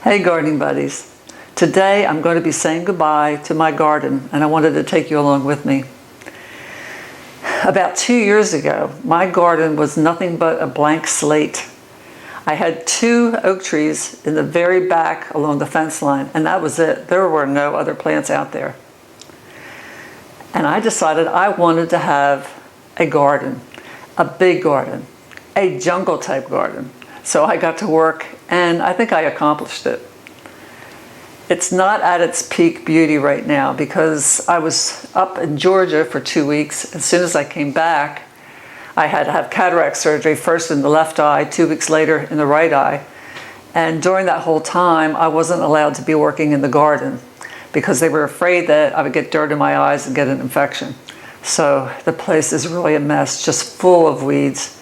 Hey gardening buddies. Today I'm going to be saying goodbye to my garden, and I wanted to take you along with me. About 2 years ago, my garden was nothing but a blank slate. I had 2 oak trees in the very back along the fence line, and that was it. There were no other plants out there. And I decided I wanted to have a garden, a big garden, a jungle type garden. So I got to work, and I think I accomplished it. It's not at its peak beauty right now because I was up in Georgia for 2 weeks. As soon as I came back, I had to have cataract surgery, first in the left eye, 2 weeks later in the right eye. And during that whole time, I wasn't allowed to be working in the garden because they were afraid that I would get dirt in my eyes and get an infection. So the place is really a mess, just full of weeds.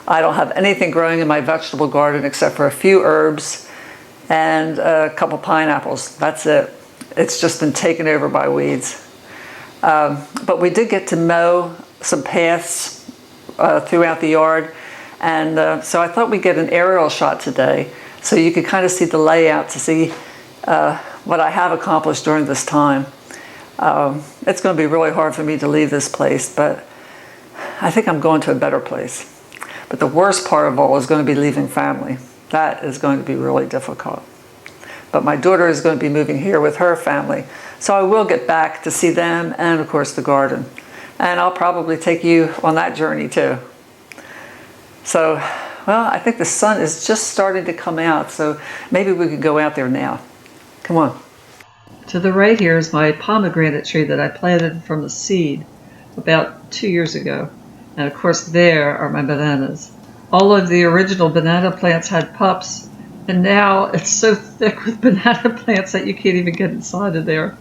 I don't have anything growing in my vegetable garden except for a few herbs and a couple pineapples. That's it. It's just been taken over by weeds. But we did get to mow some paths throughout the yard, and so I thought we'd get an aerial shot today so you could kind of see the layout to see what I have accomplished during this time. It's going to be really hard for me to leave this place, but I think I'm going to a better place. But the worst part of all is going to be leaving family. That is going to be really difficult. But my daughter is going to be moving here with her family, so I will get back to see them and of course the garden. And I'll probably take you on that journey too. So, well, I think the sun is just starting to come out, so maybe we could go out there now. Come on. To the right here is my pomegranate tree that I planted from the seed about 2 years ago. And of course there are my bananas. All of the original banana plants had pups, and now it's so thick with banana plants that you can't even get inside of there.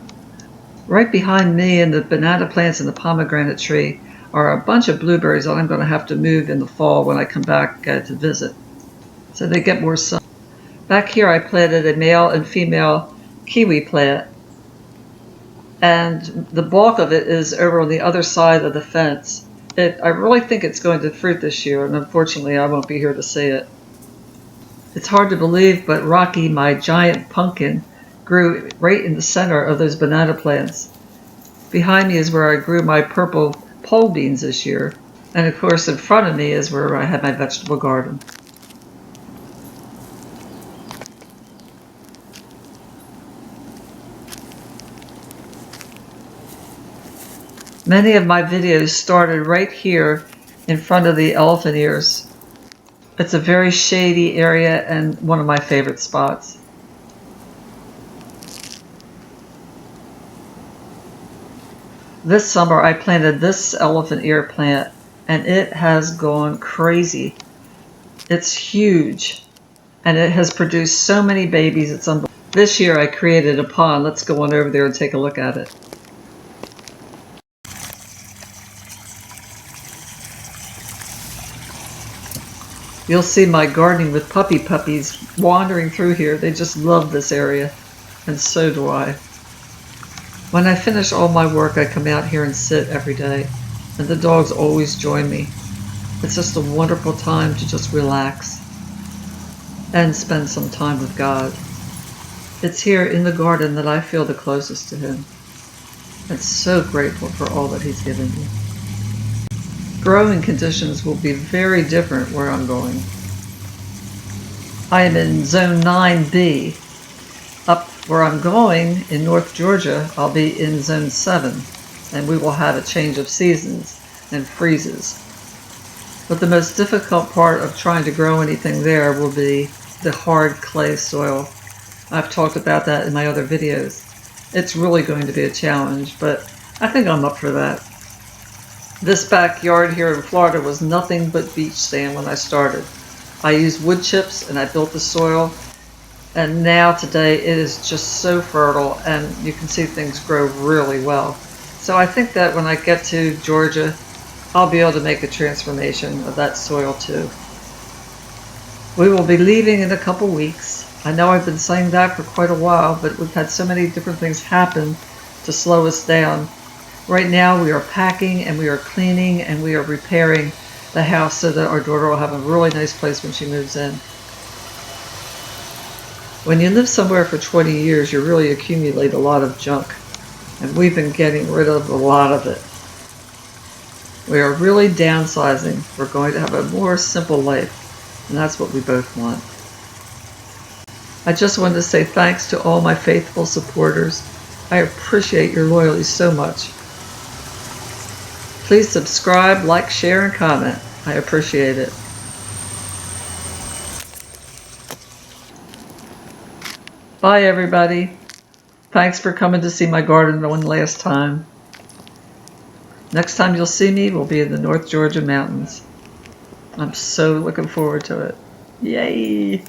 Right behind me in the banana plants and the pomegranate tree are a bunch of blueberries that I'm going to have to move in the fall when I come back to visit, so they get more sun. Back here I planted a male and female kiwi plant, and the bulk of it is over on the other side of the fence. I really think it's going to fruit this year, and unfortunately I won't be here to see it. It's hard to believe, but Rocky, my giant pumpkin, grew right in the center of those banana plants. Behind me is where I grew my purple pole beans this year, and of course in front of me is where I had my vegetable garden. Many of my videos started right here in front of the elephant ears. It's a very shady area and one of my favorite spots. This summer I planted this elephant ear plant, and it has gone crazy. It's huge, and it has produced so many babies, it's unbelievable. This year I created a pond. Let's go on over there and take a look at it. You'll see my gardening with puppies wandering through here. They just love this area, and so do I. When I finish all my work, I come out here and sit every day, and the dogs always join me. It's just a wonderful time to just relax and spend some time with God. It's here in the garden that I feel the closest to Him. I'm so grateful for all that He's given me. Growing conditions will be very different where I'm going. I am in Zone 9B. Up where I'm going in North Georgia, I'll be in Zone 7, and we will have a change of seasons and freezes. But the most difficult part of trying to grow anything there will be the hard clay soil. I've talked about that in my other videos. It's really going to be a challenge, but I think I'm up for that. This backyard here in Florida was nothing but beach sand when I started. I used wood chips and I built the soil, and now today it is just so fertile and you can see things grow really well. So I think that when I get to Georgia, I'll be able to make a transformation of that soil too. We will be leaving in a couple weeks. I know I've been saying that for quite a while, but we've had so many different things happen to slow us down. Right now we are packing and we are cleaning and we are repairing the house so that our daughter will have a really nice place when she moves in. When you live somewhere for 20 years, you really accumulate a lot of junk. And we've been getting rid of a lot of it. We are really downsizing. We're going to have a more simple life. And that's what we both want. I just wanted to say thanks to all my faithful supporters. I appreciate your loyalty so much. Please subscribe, like, share, and comment. I appreciate it. Bye, everybody. Thanks for coming to see my garden one last time. Next time you'll see me will be in the North Georgia mountains. I'm so looking forward to it. Yay!